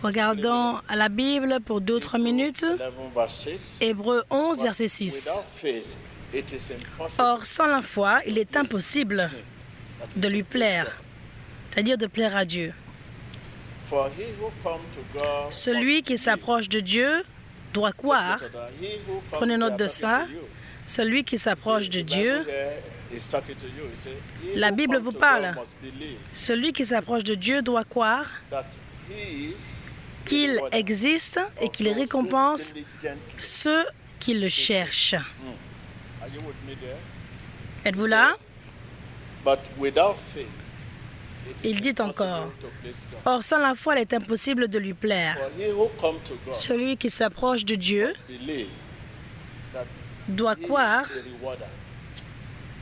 Regardons à la Bible pour 2 ou 3 minutes. Hébreux 11, verset 6. Or, sans la foi, il est impossible de lui plaire, c'est-à-dire de plaire à Dieu. Celui qui s'approche de Dieu doit croire. Prenez note de ça. Celui qui s'approche de Dieu, la Bible vous parle. Celui qui s'approche de Dieu doit croire qu'il existe et qu'il récompense ceux qui le cherchent. Êtes-vous là? Il dit encore, « Or, sans la foi, il est impossible de lui plaire. » Celui qui s'approche de Dieu doit croire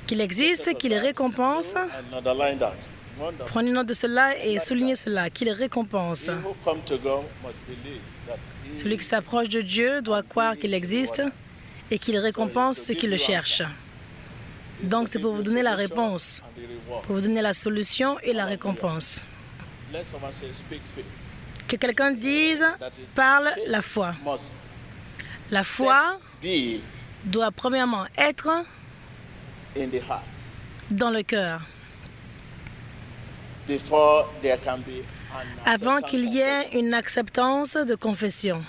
qu'il existe, qu'il récompense. Prenez note de cela et soulignez cela, qu'il récompense. Celui qui s'approche de Dieu doit croire qu'il existe et qu'il récompense ceux qui le cherchent. Donc, c'est pour vous donner la réponse, pour vous donner la solution et la récompense. Que quelqu'un dise, parle la foi. La foi doit premièrement être dans le cœur, avant qu'il y ait une acceptance de confession.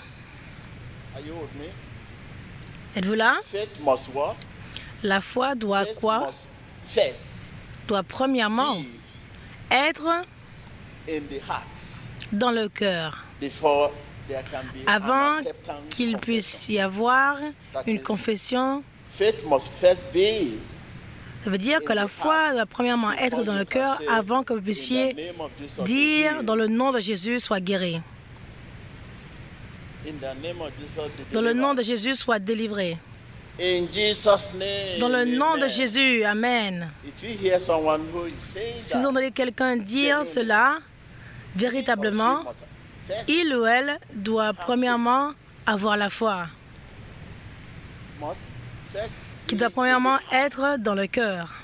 Êtes-vous là? La foi doit quoi? Doit premièrement être dans le cœur, avant qu'il puisse y avoir une confession. Ça veut dire que la foi doit premièrement être dans le cœur avant que vous puissiez dire « dans le nom de Jésus, sois guéri ». Dans le nom de Jésus, sois délivré. Dans le nom de Jésus, Amen. Si vous entendez quelqu'un dire cela, véritablement, il ou elle doit premièrement avoir la foi, qui doit premièrement être dans le cœur,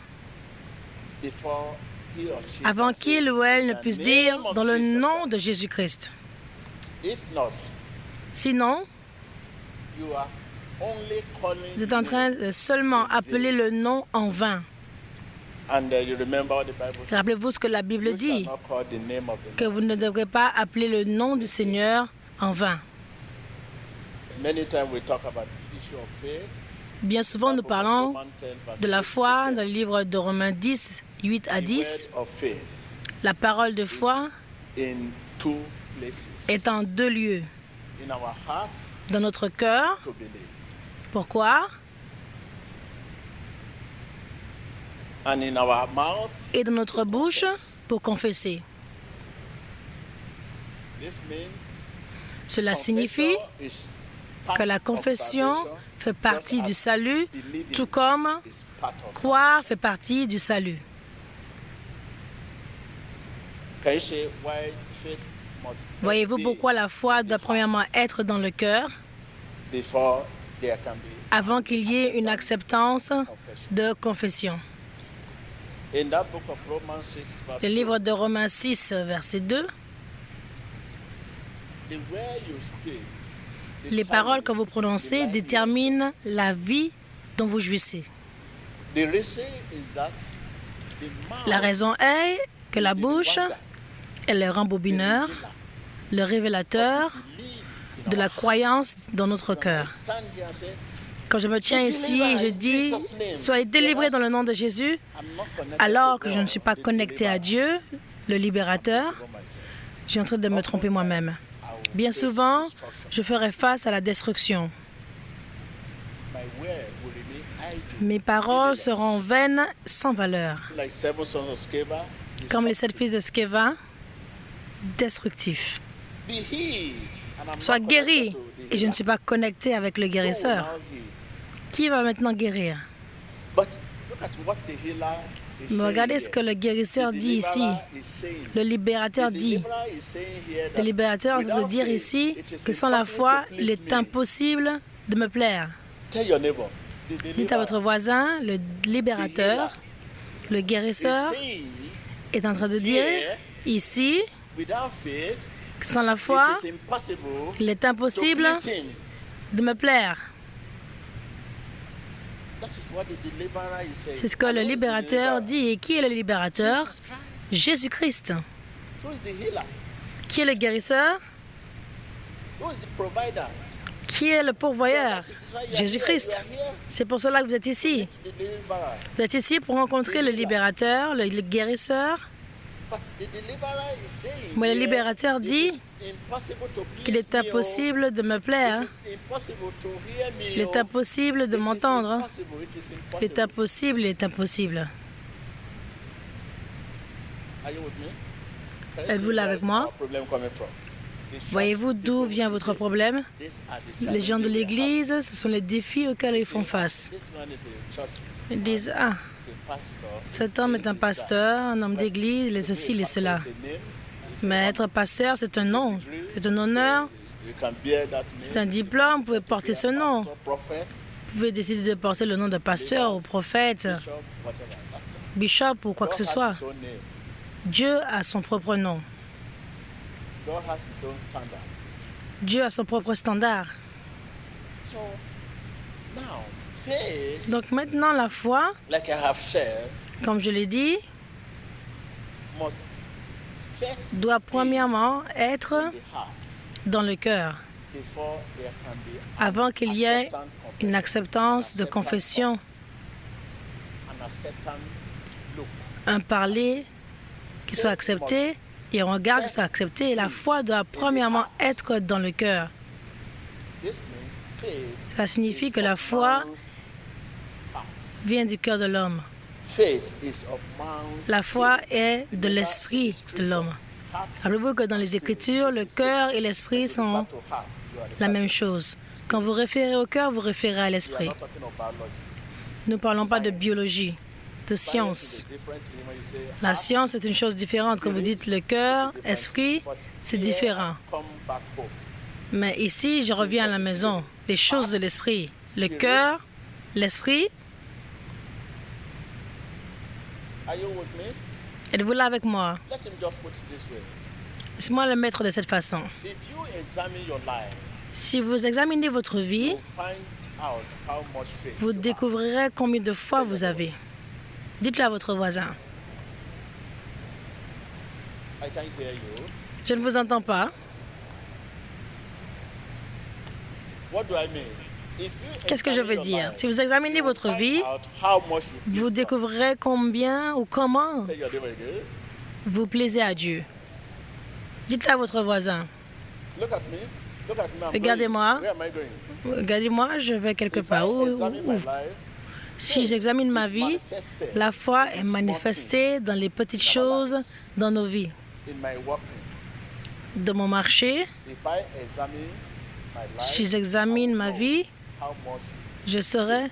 avant qu'il ou elle ne puisse dire « dans le nom de Jésus-Christ ». Sinon, vous êtes en train de seulement appeler le nom en vain. Rappelez-vous ce que la Bible dit, que vous ne devrez pas appeler le nom du Seigneur en vain. Bien souvent, nous parlons de la foi dans le livre de Romains 10, 8 à 10. La parole de foi est en 2 lieux. Dans notre cœur. Pourquoi? Et dans notre bouche pour confesser. Cela signifie que la confession fait partie du salut, tout comme croire fait partie du salut. Voyez-vous pourquoi la foi doit premièrement être dans le cœur avant qu'il y ait une acceptance de confession. Le livre de Romains 6, verset 2. Les paroles que vous prononcez déterminent la vie dont vous jouissez. La raison est que la bouche est le rembobineur, le révélateur de la croyance dans notre cœur. Quand je me tiens ici et je dis « Soyez délivrés dans le nom de Jésus », alors que je ne suis pas connecté à Dieu, le libérateur, je suis en train de me tromper moi-même. Bien souvent, je ferai face à la destruction. Mes paroles seront vaines, sans valeur. Comme les 7 fils de Sceva, destructifs. Sois guéri, et je ne suis pas connecté avec le guérisseur. Qui va maintenant guérir? Mais regardez ce que le guérisseur dit ici. Le libérateur dit. Le libérateur veut dire ici que sans la foi, il est impossible de me plaire. Dites à votre voisin, le libérateur, le guérisseur, est en train de dire ici Sans la foi, il est impossible de me plaire. C'est ce que le libérateur dit. Et qui est le libérateur? Jésus-Christ. Qui est le guérisseur? Qui est le pourvoyeur? Jésus-Christ. C'est pour cela que vous êtes ici. Vous êtes ici pour rencontrer le libérateur, le guérisseur. Mais le libérateur dit qu'il est impossible de me plaire. Il est impossible de m'entendre. Il est impossible, il est impossible. Êtes-vous là avec moi? Voyez-vous d'où vient votre problème? Les gens de l'Église, ce sont les défis auxquels ils font face. Ils disent, ah, cet homme est un pasteur, un homme d'Église, il est ceci, il est cela. Mais être pasteur, c'est un nom, c'est un honneur, c'est un diplôme, vous pouvez porter ce nom. Vous pouvez décider de porter le nom de pasteur ou prophète, bishop ou quoi que ce soit. Dieu a son propre nom. Dieu a son propre standard. Donc maintenant, la foi, comme je l'ai dit, doit premièrement être dans le cœur, avant qu'il y ait une acceptance de confession, un parler qui soit accepté et un regard qui soit accepté. La foi doit premièrement être dans le cœur. Ça signifie que la foi vient du cœur de l'homme. La foi est de l'esprit de l'homme. Rappelez-vous que dans les Écritures, le cœur et l'esprit sont la même chose. Quand vous référez au cœur, vous référez à l'esprit. Nous ne parlons pas de biologie, de science. La science est une chose différente. Quand vous dites le cœur, esprit, c'est différent. Mais ici, je reviens à la maison. Les choses de l'esprit. Le cœur, l'esprit. Êtes-vous là avec moi? Laissez-moi le mettre de cette façon. Si vous examinez votre vie, vous découvrirez combien de foi vous avez. Dites-le à votre voisin. Je ne vous entends pas. Qu'est-ce que je veux dire? Si vous examinez votre vie, vous découvrirez combien ou comment vous plaisez à Dieu. Dites-le à votre voisin. Regardez-moi. Regardez-moi, je vais quelque part. Si j'examine ma vie, la foi est manifestée dans les petites choses dans nos vies. Dans mon marché, si j'examine ma vie, je saurai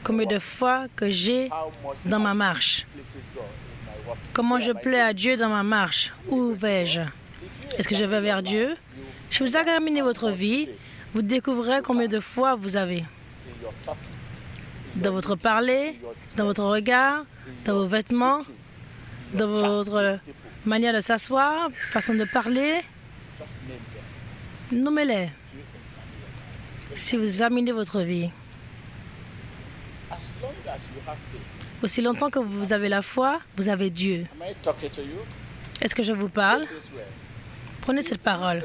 combien de fois que j'ai dans ma marche. Comment je plais à Dieu dans ma marche. Où vais-je? Est-ce que je vais vers Dieu? Si vous examinez votre vie, vous découvrirez combien de foi vous avez. Dans votre parler, dans votre regard, dans vos vêtements, dans votre manière de s'asseoir, façon de parler. Nommez-les. Si vous examinez votre vie, aussi longtemps que vous avez la foi, vous avez Dieu. Est-ce que je vous parle? Prenez cette parole.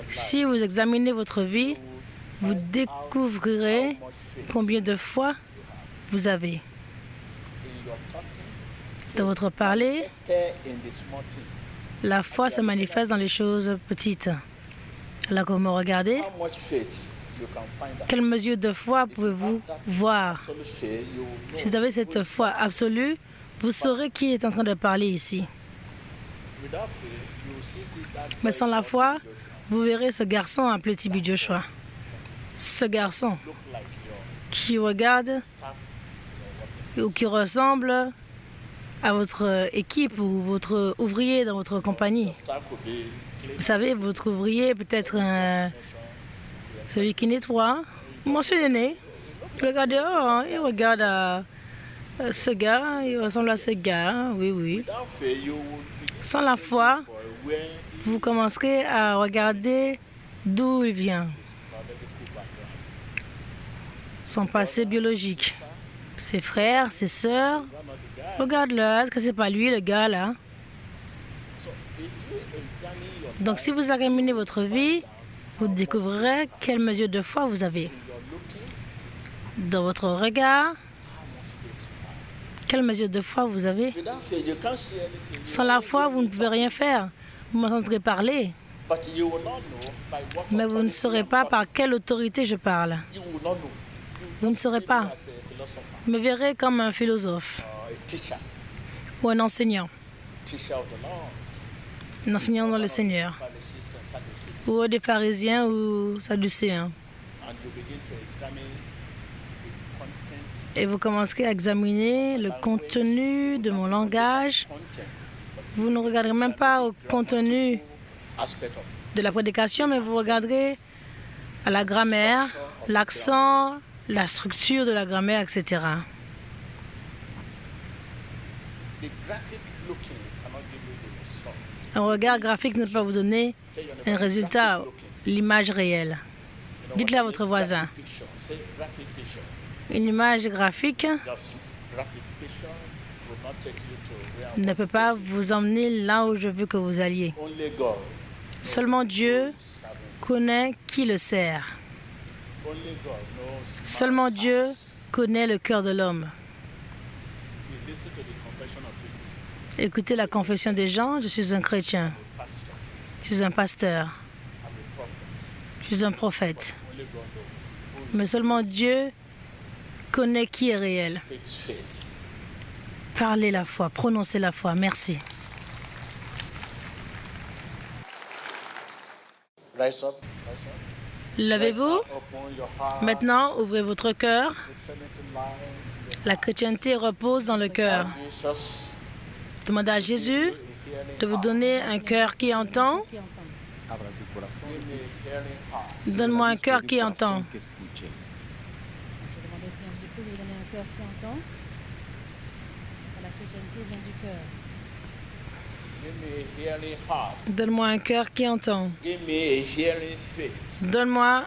Si vous examinez votre vie, vous découvrirez combien de foi vous avez. Dans votre parler, la foi se manifeste dans les choses petites. Alors que vous me regardez, quelle mesure de foi pouvez-vous voir? Si vous avez cette foi absolue, vous saurez qui est en train de parler ici. Mais sans la foi, vous verrez ce garçon appelé Tibi Joshua. Ce garçon qui regarde ou qui ressemble à votre équipe ou votre ouvrier dans votre compagnie. Vous savez, votre ouvrier peut être celui qui nettoie. Mentionnez. Il regarde dehors, il regarde Ce gars, il ressemble à ce gars, oui, oui. Without faith, you will begin Sans la foi, for where vous commencerez à regarder d'où il vient, his biological background. son passé biologique. Ses frères, ses sœurs, Is that not the guy? regarde-le, est-ce que c'est pas lui le gars là? So if you examine your Donc si vous examinez votre vie, vous découvrirez quelle mesure de foi vous avez. in your looking, Dans votre regard, how much faith you have. quelle mesure de foi vous avez. Without faith, you can't see anything. Sans la foi, vous ne pouvez rien faire. Vous m'entendrez parler, But you will not know by what mais vous ne authority saurez I'm pas talking. par quelle autorité je parle. You will not know. Vous ne saurez See me pas. as a philosopher Vous me verrez comme un philosophe or a teacher ou un enseignant, of the Lord. un enseignant dans le Seigneur, Pharisees and Sadducees. ou des pharisiens ou sadducéens. And you begin to examine the content, Et vous commencerez à examiner le contenu de mon langage. content, but Vous ne regarderez même pas au contenu aspect of de la prédication, mais vous regarderez à la grammaire, l'accent, la structure de la grammaire, etc. the graphic looking cannot give you the result. Un regard graphique ne peut pas vous donner Tell your un neighbor, résultat, graphic looking. l'image réelle. You know Dites-le à what I votre mean? voisin. Graphic picture. Say graphic picture. Une image graphique Just graphic picture will not take you to where I ne want peut to pas take you. vous emmener là où je veux que vous alliez. Only God Seulement Dieu knows servant. connaît qui le sert. Only God knows Seulement man's Dieu hearts. connaît le cœur de l'homme. You listen to the confession of people. Écoutez la confession des gens, je suis un chrétien, Pastor, je suis un pasteur, I'm a prophet. je suis un prophète. Only God knows Mais seulement Dieu connaît qui est réel. who speaks faith. Parlez la foi, prononcez la foi. Merci. Rise up. Levez-vous. Open your heart. Maintenant, ouvrez votre cœur. Christianity lies in La chrétienté repose dans le cœur. Jesus. Demandez à Jésus de vous donner un cœur qui entend. Abra su corazón. Give me a hearing heart. Donne-moi un cœur qui entend. Que escuche. Je demande au Seigneur Jésus de vous donner un cœur qui entend. La chrétienté vient du cœur. Give me a hearing heart. Donne-moi un cœur qui entend. Give me a hearing faith. Donne-moi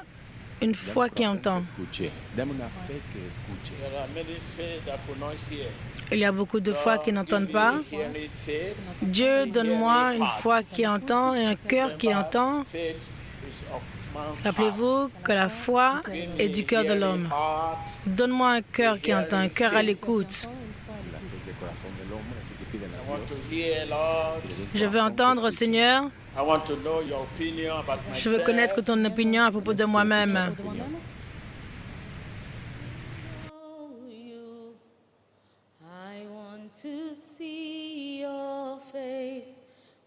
une Dame foi un qui corazón entend. que escuche. Dame una fe que escuche. There are many faith that could not hear. Il y a beaucoup de foi qui n'entendent Give me a pas. hearing faith. Dieu, donne-moi une foi qui entend et un cœur qui entend. Faith is of man's Rappelez-vous que la foi heart. Give est me du a cœur de hearing l'homme. heart. Donne-moi un cœur qui entend, un cœur à l'écoute. La fe es el corazón del hombre, así que pídele I a want to Dios. hear, Lord. que le dé un Je veux corazón que entendre, escuche. Seigneur. I want to know your opinion about myself. Je veux connaître ton opinion à propos de moi-même. De moi-même. I want to see your face.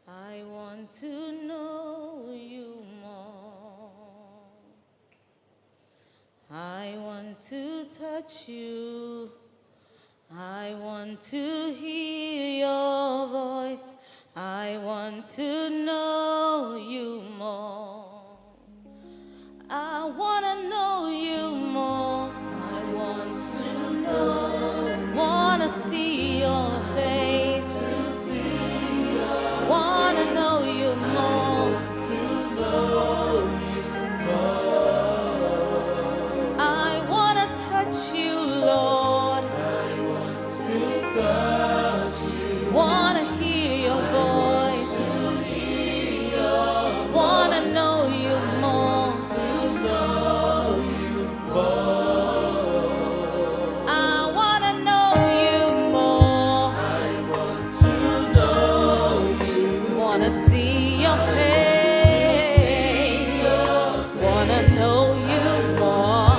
I want to know you more. I want to touch you. I want to hear your voice. I want to know you more. I want to know you more. I want to know. Want to see your face. Want to know you more. I want to touch you, Lord. Want to hear your voice. Want to know you more. I want to know you more. Want to see your face. Want to know you more.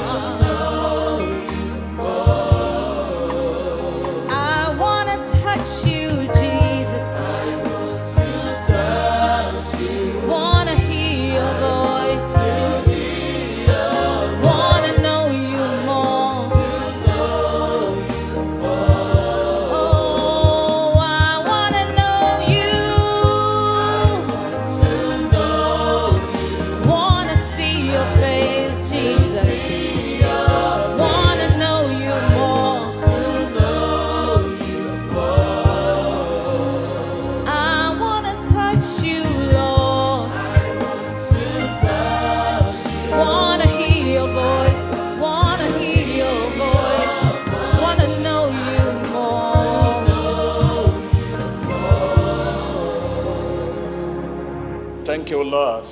I want to touch you, Jesus. Want to hear your voice. Want to know you more. Oh, I want to know you. your voice, wanna hear your voice, wanna know you more. Thank you, Lord.